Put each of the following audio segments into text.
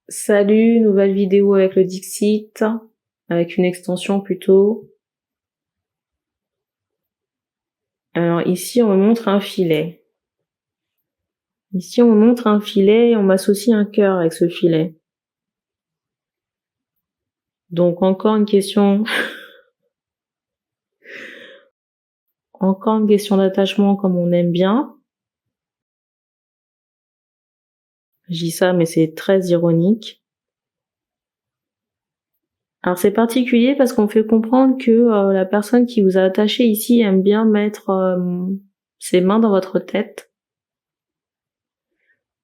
Salut, nouvelle vidéo avec le Dixit, avec une extension plutôt. Alors ici on me montre un filet. Ici on me montre un filet et on m'associe un cœur avec ce filet. Donc encore une question d'attachement comme on aime bien. Je dis ça mais c'est très ironique. Alors c'est particulier parce qu'on fait comprendre que la personne qui vous a attaché ici aime bien mettre ses mains dans votre tête.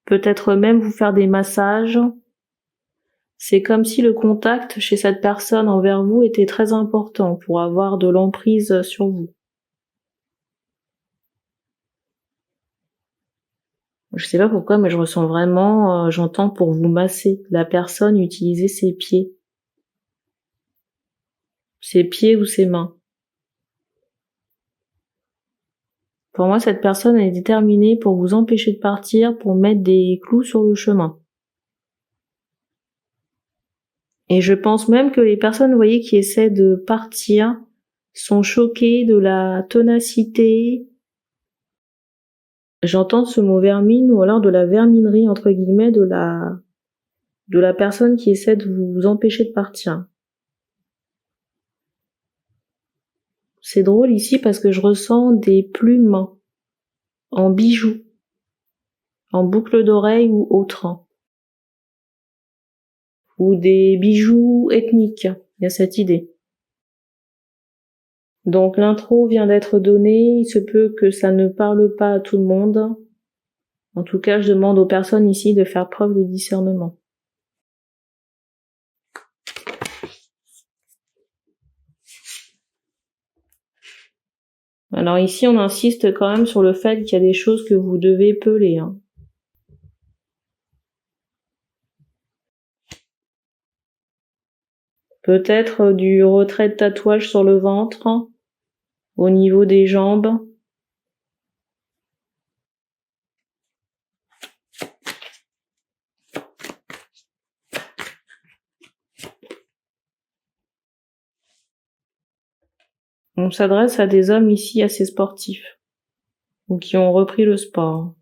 Peut-être même vous faire des massages. C'est comme si le contact chez cette personne envers vous était très important pour avoir de l'emprise sur vous. Je sais pas pourquoi, mais je ressens vraiment, j'entends pour vous masser, la personne utiliser ses pieds ou ses mains. Pour moi, cette personne est déterminée pour vous empêcher de partir, pour mettre des clous sur le chemin. Et je pense même que les personnes, vous voyez, qui essaient de partir, sont choquées de la ténacité. J'entends ce mot vermine ou alors de la verminerie entre guillemets de la personne qui essaie de vous empêcher de partir. C'est drôle ici parce que je ressens des plumes en bijoux, en boucle d'oreille ou autre, ou des bijoux ethniques. Il y a cette idée. Donc l'intro vient d'être donnée, il se peut que ça ne parle pas à tout le monde. En tout cas, je demande aux personnes ici de faire preuve de discernement. Alors ici, on insiste quand même sur le fait qu'il y a des choses que vous devez peler. Peut-être du retrait de tatouage sur le ventre, au niveau des jambes. On s'adresse à des hommes ici assez sportifs, ou qui ont repris le sport.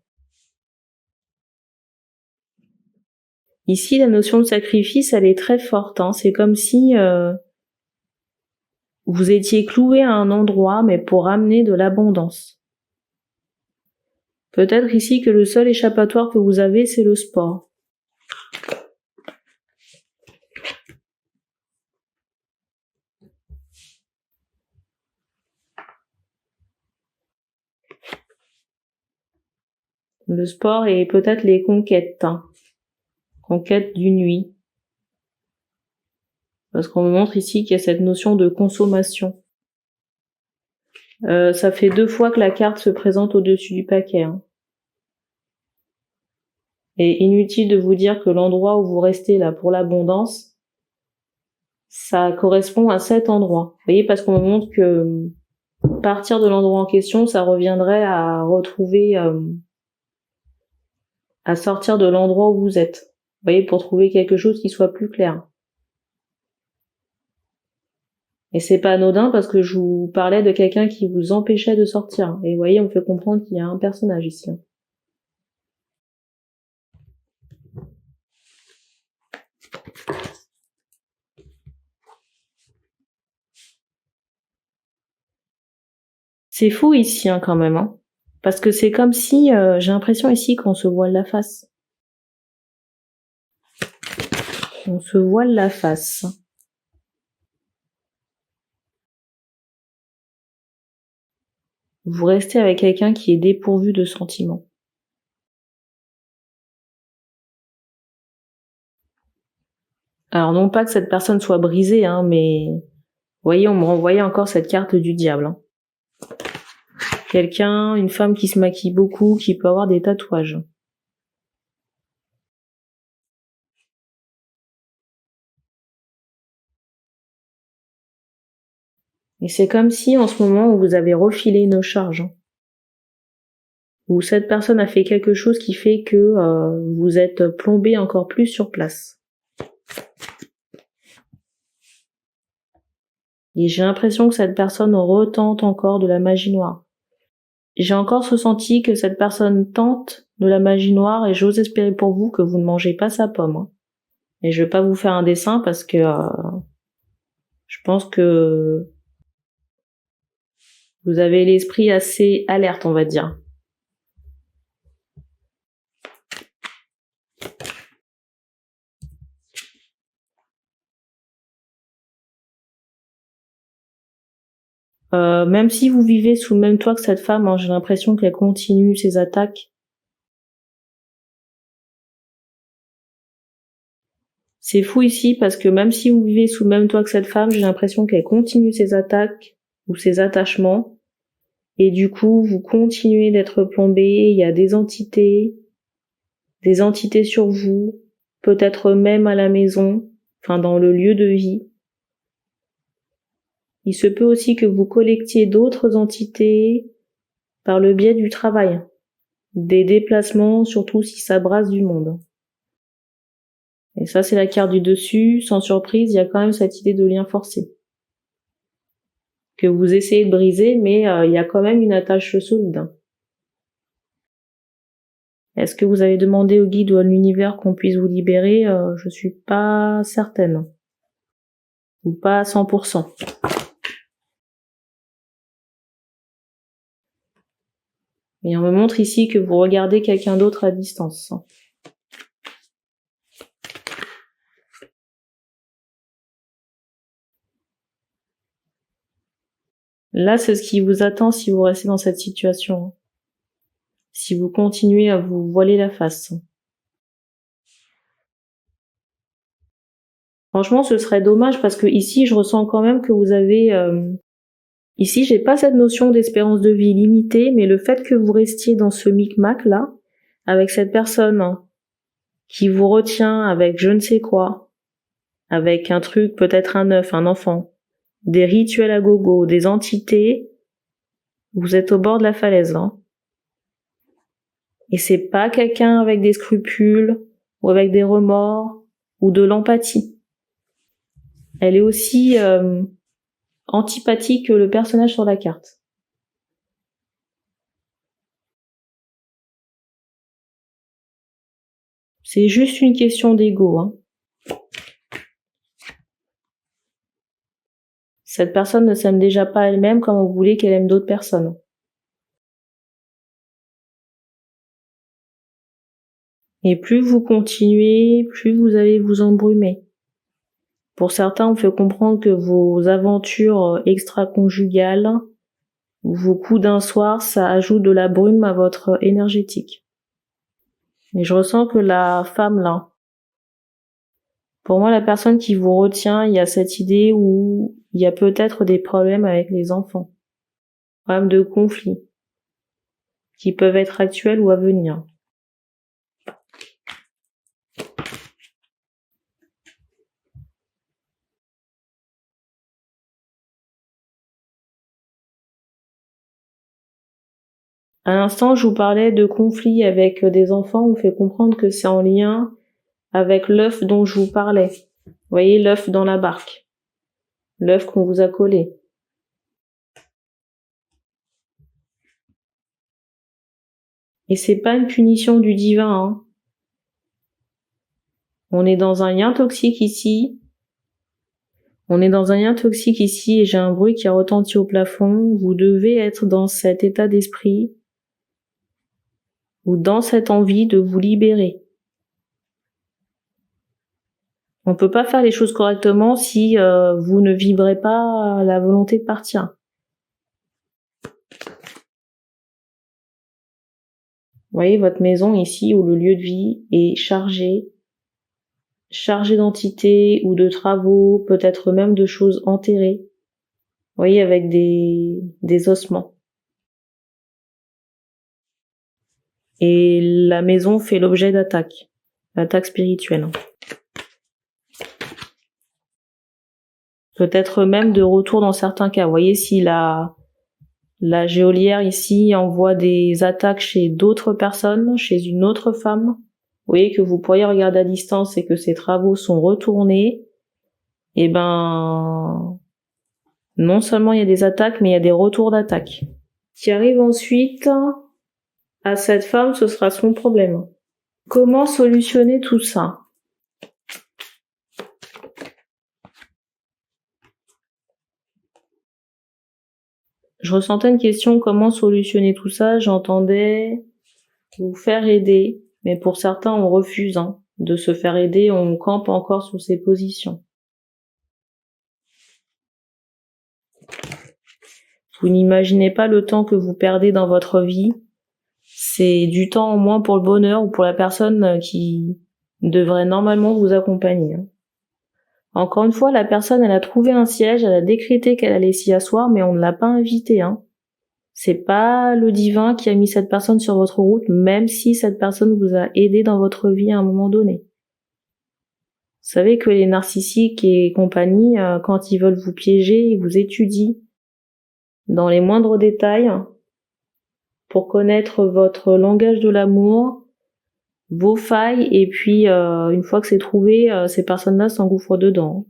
Ici, la notion de sacrifice, elle est très forte. C'est comme si vous étiez cloué à un endroit, mais pour amener de l'abondance. Peut-être ici que le seul échappatoire que vous avez, c'est le sport. Le sport et peut-être les conquêtes. Conquêtes d'une nuit. Parce qu'on me montre ici qu'il y a cette notion de consommation. Ça fait 2 fois que la carte se présente au-dessus du paquet. Et inutile de vous dire que l'endroit où vous restez là pour l'abondance, ça correspond à cet endroit. Vous voyez, parce qu'on me montre que partir de l'endroit en question, ça reviendrait à retrouver, à sortir de l'endroit où vous êtes. Vous voyez, pour trouver quelque chose qui soit plus clair. Et c'est pas anodin parce que je vous parlais de quelqu'un qui vous empêchait de sortir. Et vous voyez, on me fait comprendre qu'il y a un personnage ici. C'est fou ici quand même, parce que c'est comme si, j'ai l'impression ici qu'on se voile la face. On se voile la face. Vous restez avec quelqu'un qui est dépourvu de sentiments. Alors non pas que cette personne soit brisée, mais vous voyez, on me renvoyait encore cette carte du diable. Quelqu'un, une femme qui se maquille beaucoup, qui peut avoir des tatouages. Et c'est comme si en ce moment vous avez refilé une charge. Ou cette personne a fait quelque chose qui fait que vous êtes plombé encore plus sur place. Et j'ai l'impression que cette personne retente encore de la magie noire. J'ai encore ce ressenti que cette personne tente de la magie noire et j'ose espérer pour vous que vous ne mangez pas sa pomme. Hein. Et je vais pas vous faire un dessin parce que je pense que vous avez l'esprit assez alerte, on va dire. Même si vous vivez sous le même toit que cette femme, hein, j'ai l'impression qu'elle continue ses attaques. C'est fou ici parce que même si vous vivez sous le même toit que cette femme, j'ai l'impression qu'elle continue ses attaques ou ses attachements. Et du coup, vous continuez d'être plombé, il y a des entités sur vous, peut-être même à la maison, enfin dans le lieu de vie. Il se peut aussi que vous collectiez d'autres entités par le biais du travail, des déplacements, surtout si ça brasse du monde. Et ça, c'est la carte du dessus. Sans surprise, il y a quand même cette idée de lien forcé que vous essayez de briser, mais il y a quand même une attache solide. Est-ce que vous avez demandé au guide ou à l'univers qu'on puisse vous libérer? Je suis pas certaine. Ou pas à 100%. Et on me montre ici que vous regardez quelqu'un d'autre à distance. Là, c'est ce qui vous attend si vous restez dans cette situation. Si vous continuez à vous voiler la face. Franchement, ce serait dommage parce que ici, je ressens quand même que vous avez... Ici, j'ai pas cette notion d'espérance de vie limitée, mais le fait que vous restiez dans ce micmac là, avec cette personne qui vous retient avec je ne sais quoi, avec un truc, peut-être un œuf, un enfant, des rituels à gogo, des entités, vous êtes au bord de la falaise, hein. Et c'est pas quelqu'un avec des scrupules, ou avec des remords, ou de l'empathie. Elle est aussi antipathique que le personnage sur la carte. C'est juste une question d'ego, hein. Cette personne ne s'aime déjà pas elle-même comme vous voulez qu'elle aime d'autres personnes. Et plus vous continuez, plus vous allez vous embrumer. Pour certains, on fait comprendre que vos aventures extra-conjugales, vos coups d'un soir, ça ajoute de la brume à votre énergétique. Et je ressens que la femme là, pour moi, la personne qui vous retient, il y a cette idée où il y a peut-être des problèmes avec les enfants. Problèmes de conflit. Qui peuvent être actuels ou à venir. À l'instant, je vous parlais de conflits avec des enfants, on vous fait comprendre que c'est en lien avec l'œuf dont je vous parlais. Vous voyez, l'œuf dans la barque. L'œuf qu'on vous a collé. Et c'est pas une punition du divin, hein. On est dans un lien toxique ici. Et j'ai un bruit qui a retenti au plafond. Vous devez être dans cet état d'esprit ou dans cette envie de vous libérer. On peut pas faire les choses correctement si vous ne vibrez pas la volonté de partir. Vous voyez votre maison ici où le lieu de vie est chargé d'entités ou de travaux, peut-être même de choses enterrées. Vous voyez, avec des ossements. Et la maison fait l'objet d'attaques spirituelles. Peut-être même de retour dans certains cas. Vous voyez, si la geôlière ici envoie des attaques chez d'autres personnes, chez une autre femme, voyez que vous pourriez regarder à distance et que ces travaux sont retournés, et ben, non seulement il y a des attaques, mais il y a des retours d'attaques. Qui arrive ensuite à cette femme, ce sera son problème. Comment solutionner tout ça? Je ressentais une question, comment solutionner tout ça? J'entendais vous faire aider, mais pour certains, on refuse de se faire aider, on campe encore sur ses positions. Vous n'imaginez pas le temps que vous perdez dans votre vie. C'est du temps en moins pour le bonheur ou pour la personne qui devrait normalement vous accompagner. Encore une fois, la personne, elle a trouvé un siège, elle a décrété qu'elle allait s'y asseoir, mais on ne l'a pas invitée. C'est pas le divin qui a mis cette personne sur votre route, même si cette personne vous a aidé dans votre vie à un moment donné. Vous savez que les narcissiques et compagnie, quand ils veulent vous piéger, ils vous étudient dans les moindres détails pour connaître votre langage de l'amour, vos failles, et puis une fois que c'est trouvé, ces personnes-là s'engouffrent dedans.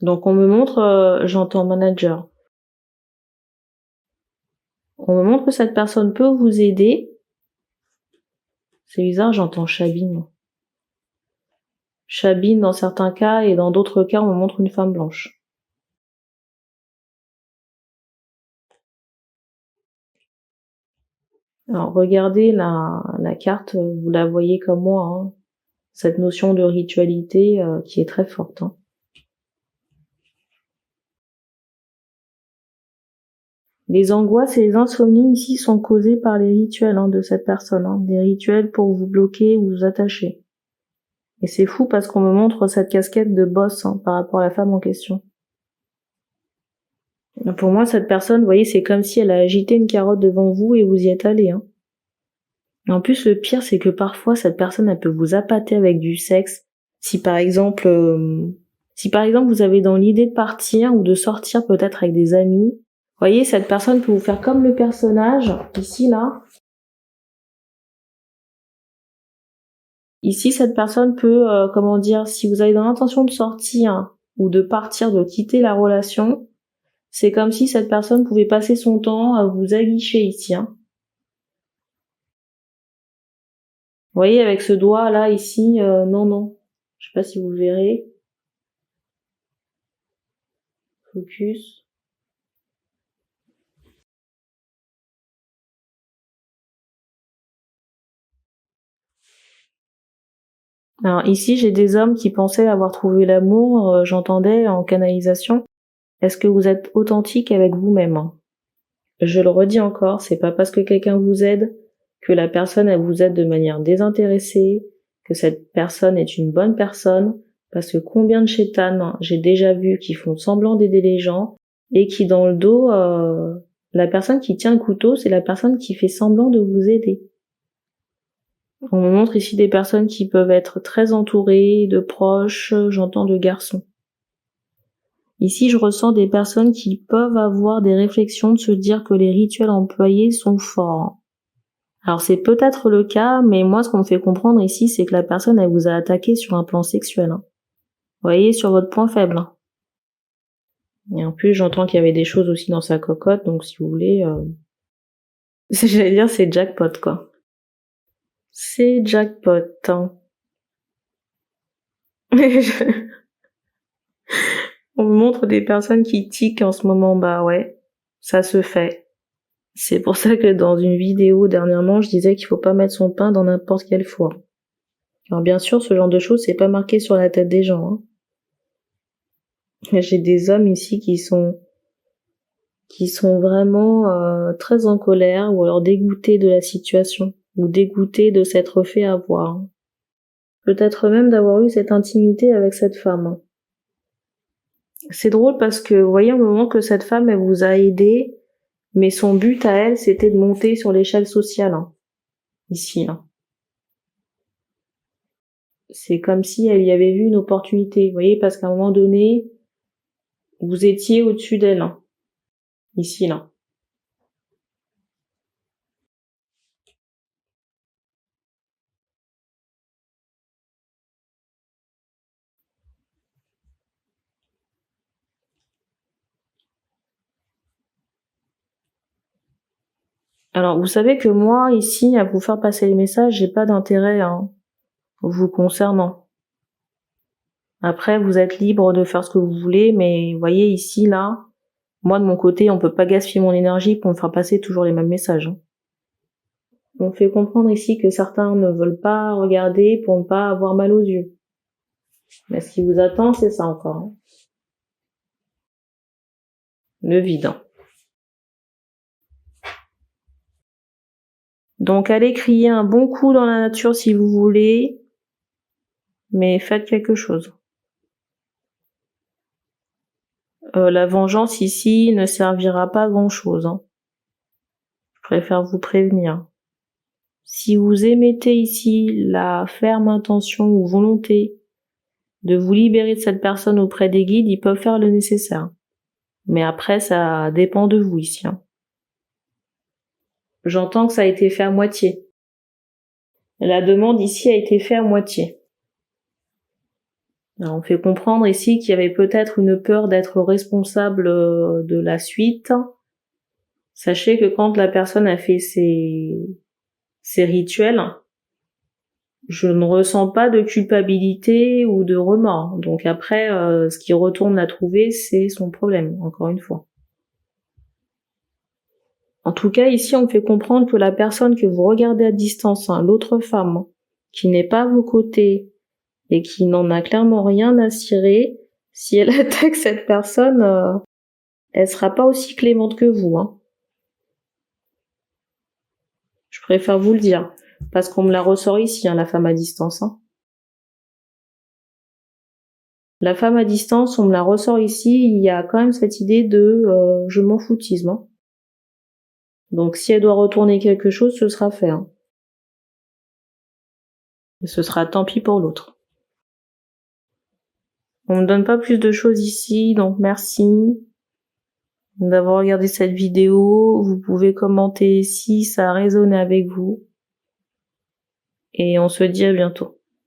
Donc on me montre, j'entends manager. On me montre que cette personne peut vous aider. C'est bizarre, j'entends Chabine. Chabine dans certains cas, et dans d'autres cas, on me montre une femme blanche. Alors regardez la carte, vous la voyez comme moi, cette notion de ritualité qui est très forte. Les angoisses et les insomnies ici sont causées par les rituels de cette personne, des rituels pour vous bloquer ou vous attacher. Et c'est fou parce qu'on me montre cette casquette de boss par rapport à la femme en question. Pour moi, cette personne, vous voyez, c'est comme si elle a agité une carotte devant vous et vous y êtes allé. Et en plus, le pire, c'est que parfois, cette personne, elle peut vous appâter avec du sexe. Si par exemple, vous avez dans l'idée de partir ou de sortir peut-être avec des amis, vous voyez, cette personne peut vous faire comme le personnage, ici, là. Ici, cette personne peut, si vous avez dans l'intention de sortir ou de partir, de quitter la relation, c'est comme si cette personne pouvait passer son temps à vous aguicher ici. Vous voyez, avec ce doigt là, ici, non. Je sais pas si vous le verrez. Focus. Alors ici, j'ai des hommes qui pensaient avoir trouvé l'amour, j'entendais en canalisation. Est-ce que vous êtes authentique avec vous-même? Je le redis encore, c'est pas parce que quelqu'un vous aide que la personne elle vous aide de manière désintéressée, que cette personne est une bonne personne, parce que combien de chétanes j'ai déjà vu qui font semblant d'aider les gens et qui dans le dos, la personne qui tient le couteau, c'est la personne qui fait semblant de vous aider. On me montre ici des personnes qui peuvent être très entourées, de proches, j'entends de garçons. Ici, je ressens des personnes qui peuvent avoir des réflexions de se dire que les rituels employés sont forts. Alors c'est peut-être le cas, mais moi ce qu'on me fait comprendre ici, c'est que la personne, elle vous a attaqué sur un plan sexuel. Vous voyez, sur votre point faible. Et en plus, j'entends qu'il y avait des choses aussi dans sa cocotte, donc si vous voulez... J'allais dire, c'est jackpot, quoi. C'est jackpot. On me montre des personnes qui tiquent en ce moment, bah ouais, ça se fait. C'est pour ça que dans une vidéo dernièrement, je disais qu'il faut pas mettre son pain dans n'importe quel four. Alors bien sûr, ce genre de choses, c'est pas marqué sur la tête des gens. J'ai des hommes ici qui sont vraiment très en colère ou alors dégoûtés de la situation ou dégoûtés de s'être fait avoir. Peut-être même d'avoir eu cette intimité avec cette femme. C'est drôle parce que vous voyez au moment que cette femme elle vous a aidé, mais son but à elle c'était de monter sur l'échelle sociale. Ici là. C'est comme si elle y avait vu une opportunité, vous voyez, parce qu'à un moment donné, Vous étiez au-dessus d'elle, hein. Ici, là. Alors, vous savez que moi, ici, à vous faire passer les messages, j'ai pas d'intérêt, hein, vous concernant. Après, vous êtes libre de faire ce que vous voulez, mais vous voyez, ici, là, moi, de mon côté, on peut pas gaspiller mon énergie pour me faire passer toujours les mêmes messages, hein. On fait comprendre ici que certains ne veulent pas regarder pour ne pas avoir mal aux yeux. Mais ce qui vous attend, c'est ça encore, hein. Le vide, hein. Donc, allez crier un bon coup dans la nature si vous voulez, mais faites quelque chose. La vengeance ici ne servira pas à grand chose, hein. Je préfère vous prévenir. Si vous émettez ici la ferme intention ou volonté de vous libérer de cette personne auprès des guides, ils peuvent faire le nécessaire. Mais après, ça dépend de vous ici, hein. J'entends que ça a été fait à moitié. La demande ici a été faite à moitié. Alors, on fait comprendre ici qu'il y avait peut-être une peur d'être responsable de la suite. Sachez que quand la personne a fait ses rituels, je ne ressens pas de culpabilité ou de remords. Donc après, ce qui retourne la trouver, c'est son problème, encore une fois. En tout cas, ici, on me fait comprendre que la personne que vous regardez à distance, hein, l'autre femme, qui n'est pas à vos côtés et qui n'en a clairement rien à cirer, si elle attaque cette personne, elle sera pas aussi clémente que vous, hein. Je préfère vous le dire, parce qu'on me la ressort ici, hein, la femme à distance, hein. La femme à distance, on me la ressort ici, il y a quand même cette idée de je m'en foutisme, hein. Donc si elle doit retourner quelque chose, ce sera fait, hein. Et ce sera tant pis pour l'autre. On me donne pas plus de choses ici, donc merci d'avoir regardé cette vidéo. Vous pouvez commenter si ça a résonné avec vous. Et on se dit à bientôt.